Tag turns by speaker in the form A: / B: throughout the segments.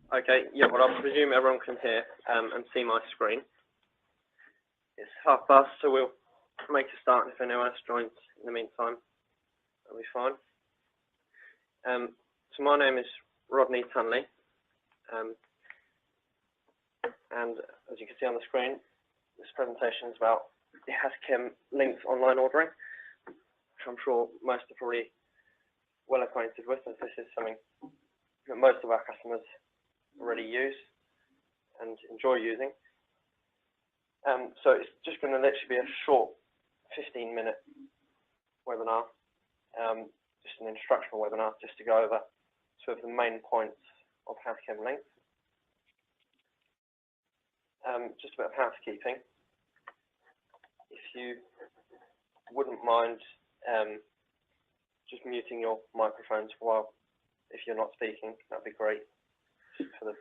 A: Okay, yeah, well, I presume everyone can hear and see my screen. It's past, so we'll make a start. If anyone else joins in the meantime, that'll be fine. So my name is Rodney Tunley, and as you can see on the screen, this presentation is about the HasChem Lynx online ordering, which I'm sure most are probably well acquainted with, as this is something that most of our customers already use and enjoy using. So it's just going to literally be a short 15-minute webinar, just an instructional webinar, just to go over sort of the main points of HasChem Lynx. Just a bit of housekeeping. If you wouldn't mind just muting your microphones if you're not speaking, that'd be great, so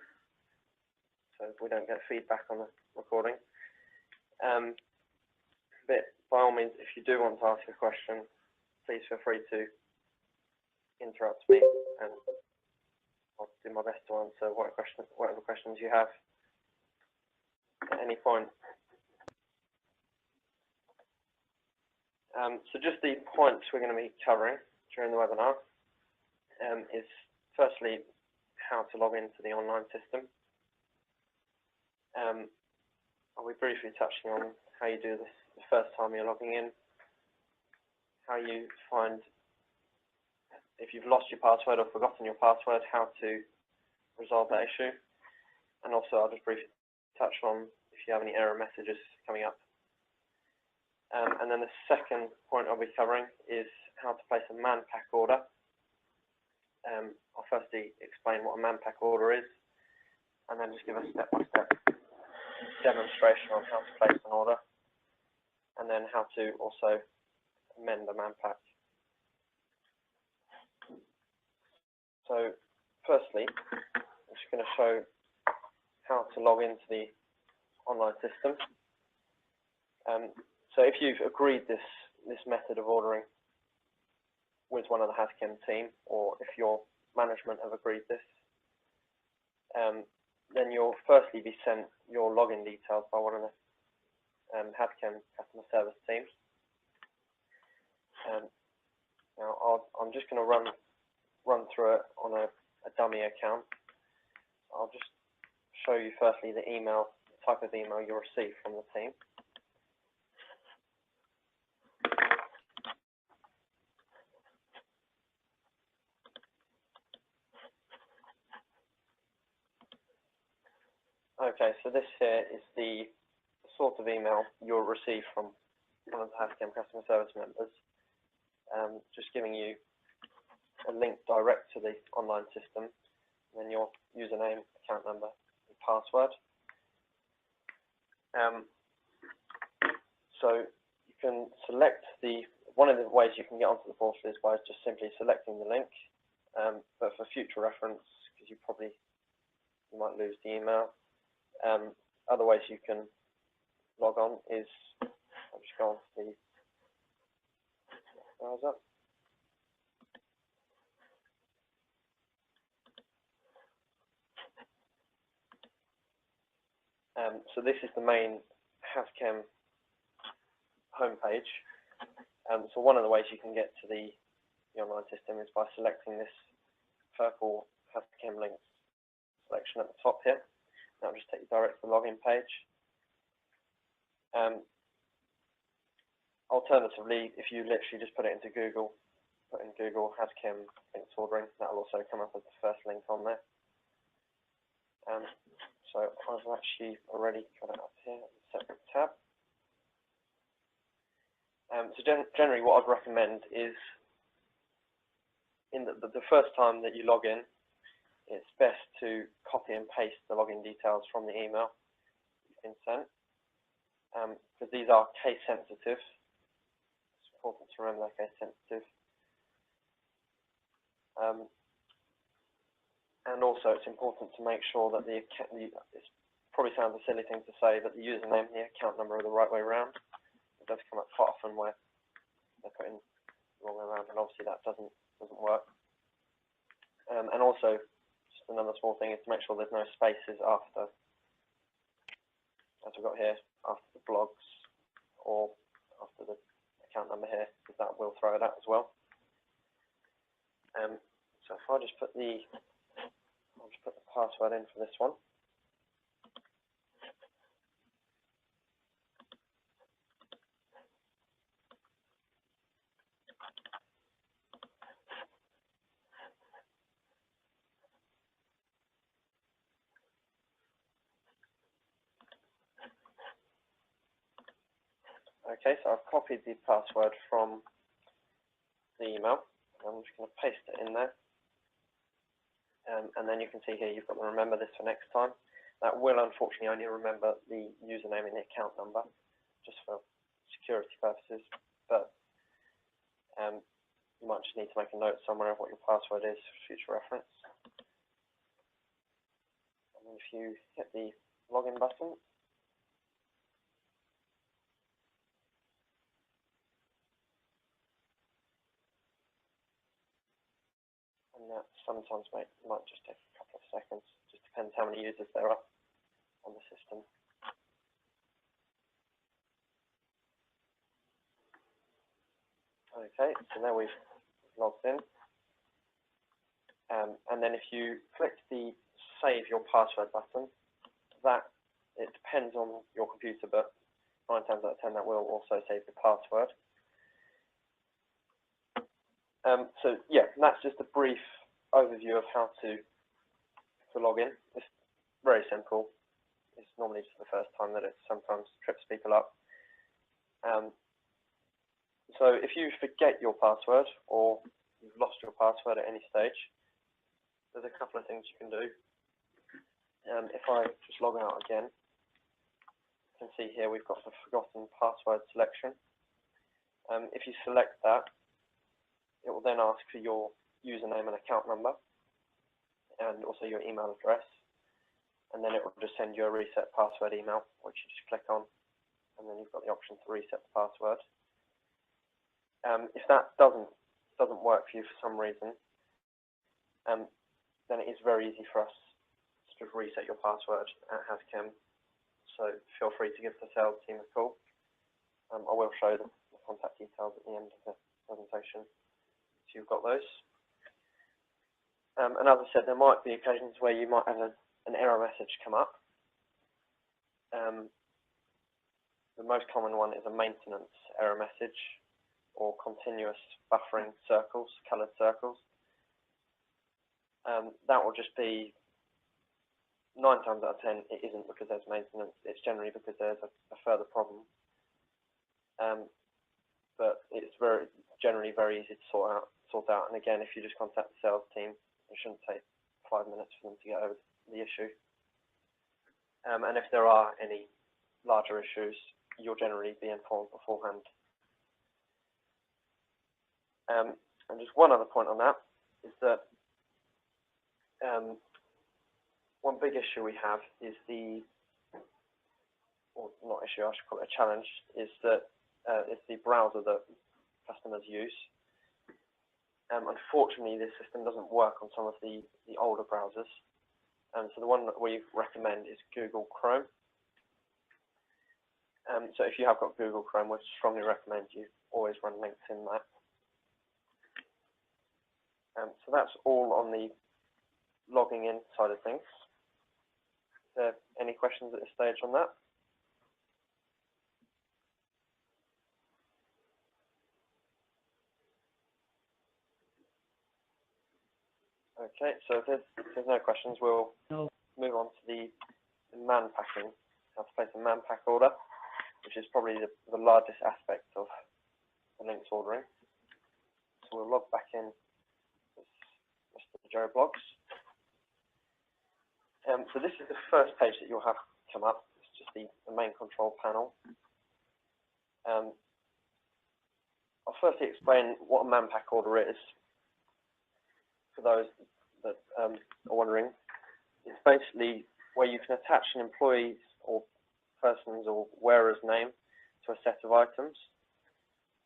A: we don't get feedback on the recording. But by all means, if you do want to ask a question, please feel free to interrupt me, and I'll do my best to answer whatever questions you have at any point. So just the points we're going to be covering during the webinar is firstly how to log into the online system. I'll be briefly touching on how you do this the first time you're logging in, how you find if you've lost your password or forgotten your password, how to resolve that issue, and also I'll just briefly touch on if you have any error messages coming up. And then the second point I'll be covering is how to place a Manpack order. I'll firstly explain what a Manpack order is, and then just give a step-by-step demonstration on how to place an order, and then how to also amend the Manpack. So firstly, I'm just going to show how to log into the online system. So if you've agreed this method of ordering with one of the HasChem team, or if your management have agreed this, then you'll firstly be sent your login details by one of the HasChem customer service teams. Now I'm just going to run through it on a dummy account. I'll just show you firstly the type of email you'll receive from the team. Okay, so this here is the sort of email you'll receive from one of the HasChem customer service members, just giving you a link direct to the online system, and then your username, account number, and password. So you can select one of the ways you can get onto the portal is by just simply selecting the link, but for future reference, because you might lose the email. Other ways you can log on is, I'll just go on to the browser. So this is the main HasChem homepage. So one of the ways you can get to the online system is by selecting this purple HasChem Lynx selection at the top here. That'll just take you direct to the login page. Alternatively, if you literally just put it into Google, put in Google HasChem Lynx ordering, that'll also come up as the first link on there. So I've actually already got it up here in a separate tab. So generally what I'd recommend is in the first time that you log in, it's best to copy and paste the login details from the email you've been sent, because these are case sensitive. It's important to remember they're case sensitive. And also it's important to make sure that it probably sounds a silly thing to say, but the username and the account number are the right way around. It does come up quite often where they're put in the wrong way around, and obviously that doesn't work. And also, just another small thing, is to make sure there's no spaces after, as we've got here, after the blogs or after the account number here, because that will throw it out as well. So if I just put I'll just put the password in for this one. Okay, so I've copied the password from the email. I'm just going to paste it in there. And then you can see here you've got to remember this for next time. That will unfortunately only remember the username and the account number, just for security purposes. But you might just need to make a note somewhere of what your password is for future reference. And then if you hit the login button, and that sometimes might just take a couple of seconds. Just depends how many users there are on the system. Okay, so now we've logged in. And then if you click the Save Your Password button, it depends on your computer, but 9 times out of 10 that will also save the password. So yeah, that's just a brief overview of how to log in. It's very simple. It's normally just the first time that it sometimes trips people up. So if you forget your password or you've lost your password at any stage, there's a couple of things you can do. If I just log out again, you can see here we've got the forgotten password selection. If you select that, it will then ask for your username and account number and also your email address, and then it will just send you a reset password email, which you just click on, and then you've got the option to reset the password. If that doesn't work for you for some reason, then it is very easy for us to just reset your password at HasChem. So feel free to give the sales team a call. I will show the contact details at the end of the presentation, so you've got those. And as I said, there might be occasions where you might have an error message come up. The most common one is a maintenance error message, or continuous buffering circles, coloured circles. That will just be 9 times out of 10, it isn't because there's maintenance, it's generally because there's a further problem. But it's generally very easy to sort out. And again, if you just contact the sales team, it shouldn't take 5 minutes for them to get over the issue. And if there are any larger issues, you'll generally be informed beforehand. And just one other point on that is that one big issue we have is or not issue, I should call it a challenge, is that it's the browser that customers use. Unfortunately, this system doesn't work on some of the older browsers. So the one that we recommend is Google Chrome. So if you have got Google Chrome, we strongly recommend you always run Lynx in that. So that's all on the logging in side of things. Is there any questions at this stage on that? Okay, so if there's no questions, we'll move on to the Manpacking, how to place a Manpack order, which is probably the largest aspect of the Lynx ordering. So we'll log back in as Mr. Joe Blogs. So this is the first page that you'll have come up. It's just the main control panel. I'll firstly explain what a Manpack order is. For those that are wondering, it's basically where you can attach an employee's or person's or wearer's name to a set of items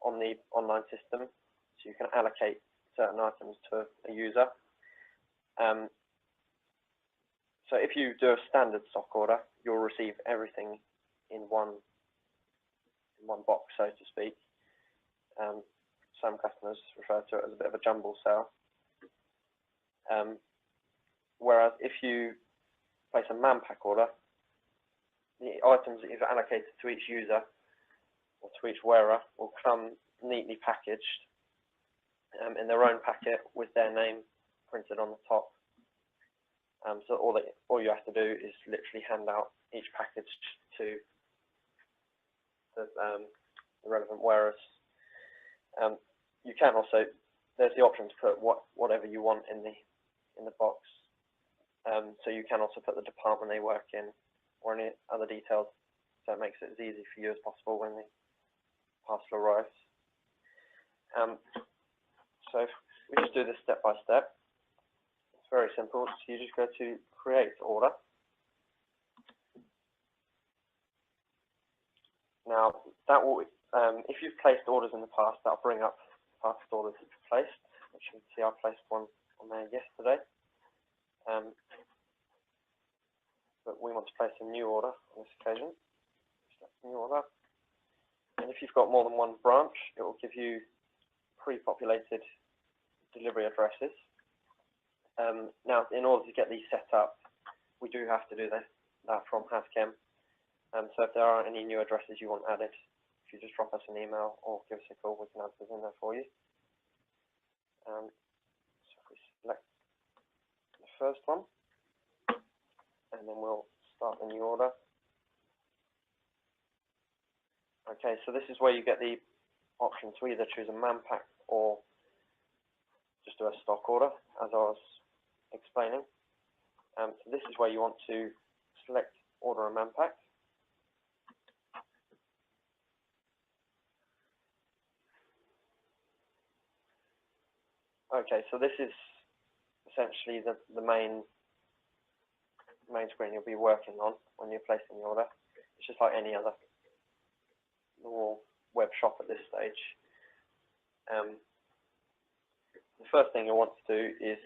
A: on the online system, so you can allocate certain items to a user. So if you do a standard stock order, you'll receive everything in one box, so to speak. Some customers refer to it as a bit of a jumble sale. Whereas if you place a Manpack order, the items that you've allocated to each user or to each wearer will come neatly packaged in their own packet with their name printed on the top. So all you have to do is literally hand out each package to the relevant wearers. You can also, there's the option to put whatever you want in the box. So you can also put the department they work in or any other details, so it makes it as easy for you as possible when the parcel arrives. So if we just do this step by step, it's very simple. So you just go to create order. Now that will, if you've placed orders in the past, that'll bring up past orders that you've placed, which you can see I placed one on there yesterday. But we want to place a new order on this occasion. Select new order. And if you've got more than one branch, it will give you pre-populated delivery addresses. Now, in order to get these set up, we do have to do that from HasChem. So if there are any new addresses you want added, if you just drop us an email or give us a call, we can add those in there for you. So if we select the first one, and then we'll start the new order. Okay, so this is where you get the option to either choose a Manpack or just do a stock order, as I was explaining. So this is where you want to select order a Manpack. Okay, so this is essentially the main screen you'll be working on when you're placing the order. It's just like any other normal web shop at this stage. The first thing you'll want to do is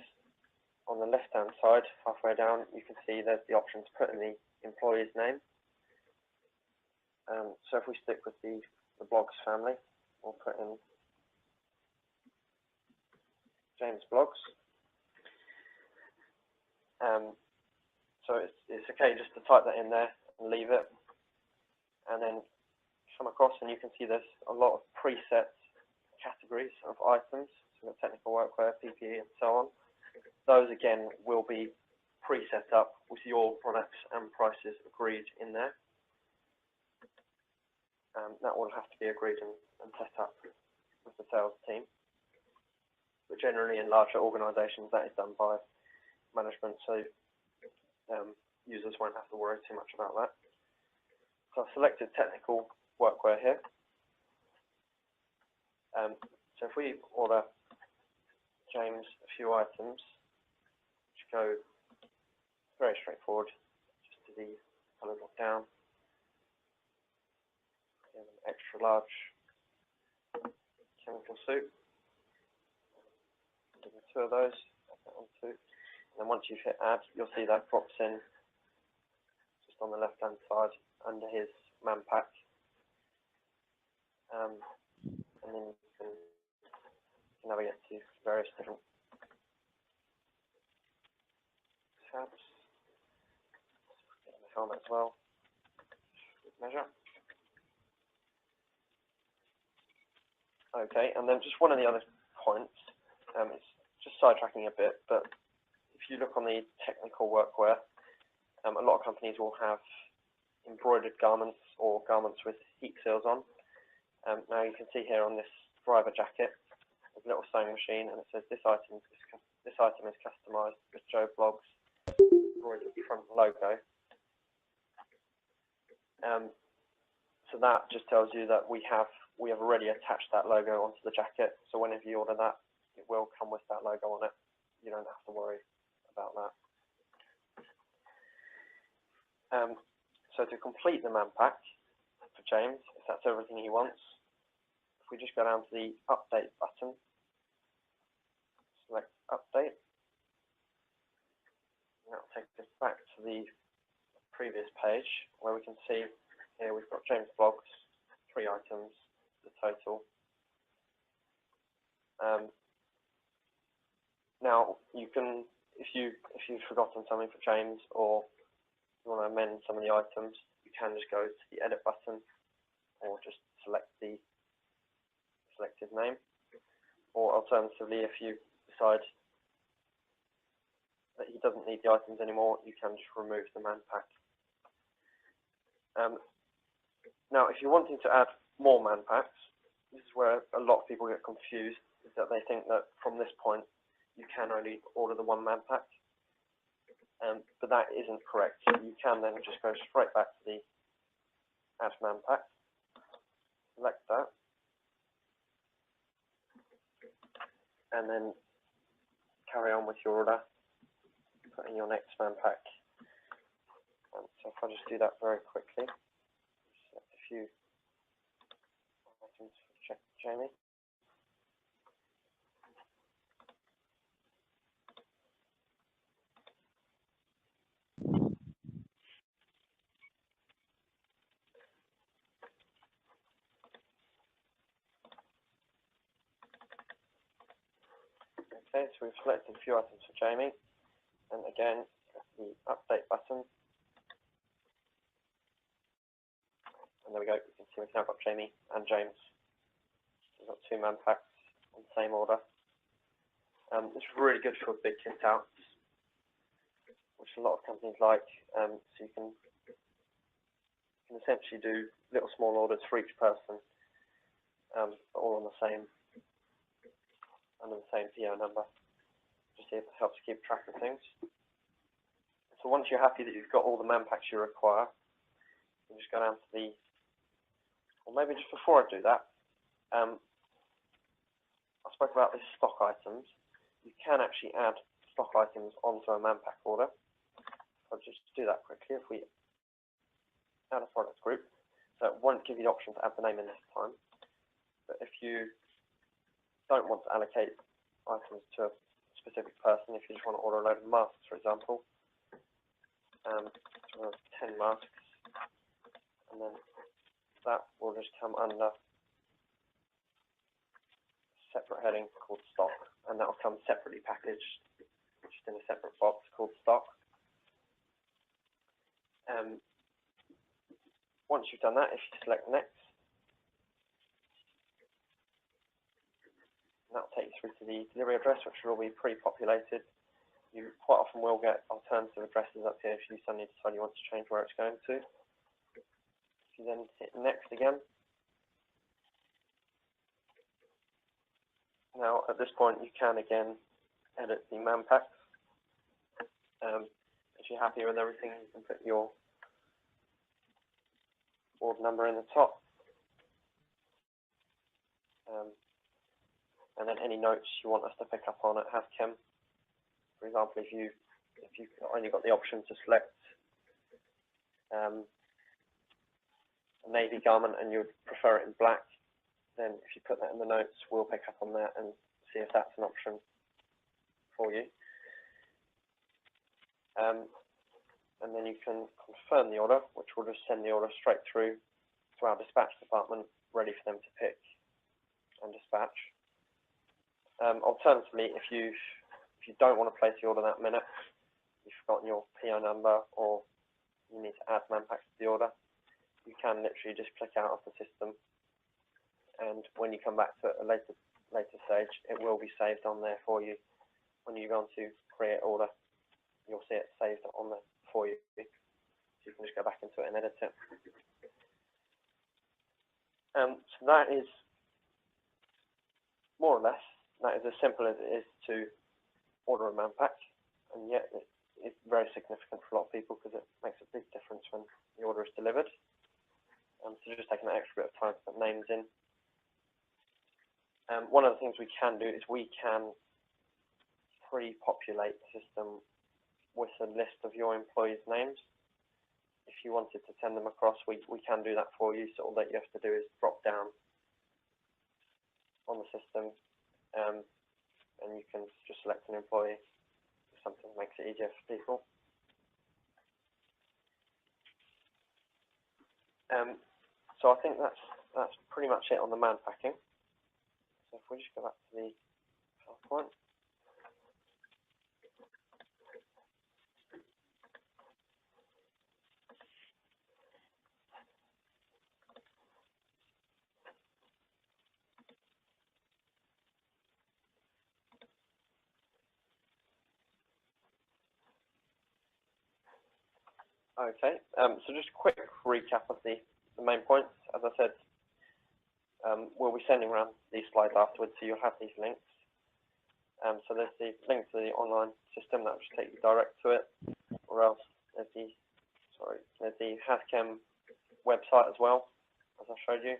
A: on the left hand side, halfway down, you can see there's the option to put in the employee's name. So if we stick with the blogs family, we'll put in James Blogs. So it's okay just to type that in there and leave it, and then come across and you can see there's a lot of preset categories of items, so the technical workwear, PPE and so on. Those again will be pre-set up with your products and prices agreed in there. That will have to be agreed and set up with the sales team. But generally in larger organisations that is done by management, so users won't have to worry too much about that. So I've selected technical workwear here. So if we order James a few items, which go very straightforward, just to the colour drop down, and an extra large chemical soup. Two of those, add that on too. And then once you've hit add, you'll see that drops in just on the left hand side under his Manpack. And then you can navigate to various different tabs. Get the helmet as well. Measure. Okay, and then just one of the other points, it's just sidetracking a bit, but if you look on the technical workwear, a lot of companies will have embroidered garments or garments with heat seals on. Now you can see here on this driver jacket, there's a little sewing machine, and it says this item is customised with Joe Blogs embroidered front logo. So that just tells you that we have already attached that logo onto the jacket. So whenever you order that, it will come with that logo on it. You don't have to worry about that. So to complete the Manpack for James, if that's everything he wants, if we just go down to the update button, select update, And that'll take us back to the previous page where we can see here we've got James' blogs, 3 items, the total. Now you can, if you've forgotten something for James or you want to amend some of the items, you can just go to the edit button or just select the selected name. Or alternatively, if you decide that he doesn't need the items anymore, you can just remove the Manpack. Now, if you're wanting to add more Manpacks, this is where a lot of people get confused, is that they think that from this point you can only order the 1 Manpack, but that isn't correct. You can then just go straight back to the Add Manpack, select that, and then carry on with your order, put in your next Manpack. So if I just do that very quickly, select a few items for Jamie. Okay, so we've selected a few items for Jamie, and again, the update button. And there we go, you can see we've now got Jamie and James. We've got 2 Manpacks on the same order. It's really good for big kit outs, which a lot of companies like, so you can essentially do little small orders for each person, but all on the same, under the same PO number, just see if it helps keep track of things. So once you're happy that you've got all the Manpacks you require, you just go down to the, or maybe just before I do that, I spoke about the stock items. You can actually add stock items onto a Manpack order. I'll just do that quickly. If we add a product group, so it won't give you the option to add the name in this time, but if you don't want to allocate items to a specific person, if you just want to order a load of masks, for example, 10 masks, and then that will just come under a separate heading called stock, and that will come separately packaged, just in a separate box called stock. Once you've done that, if you select next, that will take you through to the delivery address, which will all be pre-populated. You quite often will get alternative addresses up here if you suddenly decide you want to change where it's going to. If you then hit next again. Now at this point you can again edit the Manpacks. If you're happy with everything, you can put your order number in the top. And then any notes you want us to pick up on at HASChem. For example, if you've only got the option to select a navy garment and you would prefer it in black, then if you put that in the notes, we'll pick up on that and see if that's an option for you. And then you can confirm the order, which will just send the order straight through to our dispatch department, ready for them to pick and dispatch. Alternatively, if you don't want to place the order that minute, you've forgotten your PO number, or you need to add Manpacks to the order, you can literally just click out of the system, and when you come back to a later stage, it will be saved on there for you. When you go on to create order, you'll see it saved on there for you, so you can just go back into it and edit it. So that is more or less, that is as simple as it is to order a Manpack, and yet it's very significant for a lot of people because it makes a big difference when the order is delivered. So just taking that extra bit of time to put names in. One of the things we can do is we can pre-populate the system with a list of your employees' names. If you wanted to send them across, we can do that for you. So all that you have to do is drop down on the system, and you can just select an employee, something that makes it easier for people. So I think that's pretty much it on the Manpacking. So if we just go back to the PowerPoint. Okay, so just a quick recap of the main points. As I said, we'll be sending around these slides afterwards, so you'll have these links. So there's the link to the online system that will just take you direct to it, or else there's the HackChem website as well, as I showed you,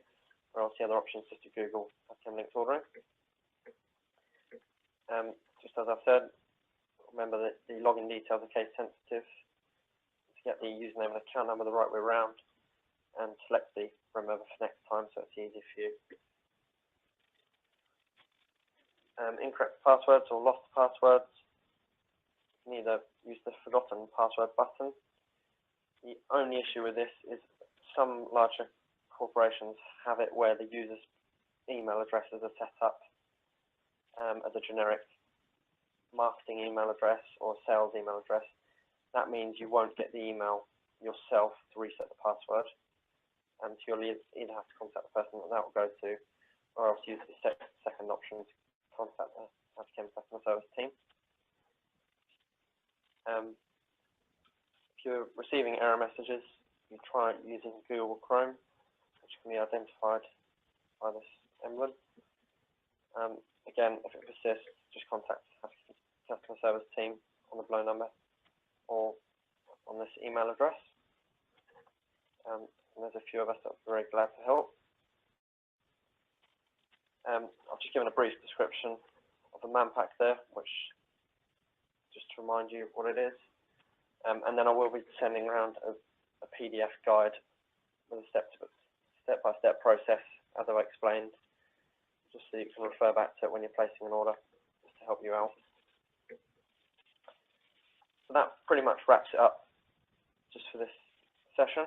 A: or else the other option is just to Google HackChem Lynx ordering. Just as I've said, remember that the login details are case sensitive. Get the username and account number the right way around, and select the remember for next time so it's easy for you. Incorrect passwords or lost passwords, you can either use the forgotten password button. The only issue with this is some larger corporations have it where the user's email addresses are set up as a generic marketing email address or sales email address. That means you won't get the email yourself to reset the password, and you'll either have to contact the person that will go to, or else use the second option to contact the HackChem customer service team. If you're receiving error messages, you try using Google Chrome, which can be identified by this emblem. Again, if it persists, just contact the customer service team on the below number, or on this email address. And there's a few of us that are very glad to help. I've just given a brief description of the Manpack there, which just to remind you what it is. And then I will be sending around a PDF guide with a step-by-step process, as I've explained, just so you can refer back to it when you're placing an order, just to help you out. So that pretty much wraps it up just for this session.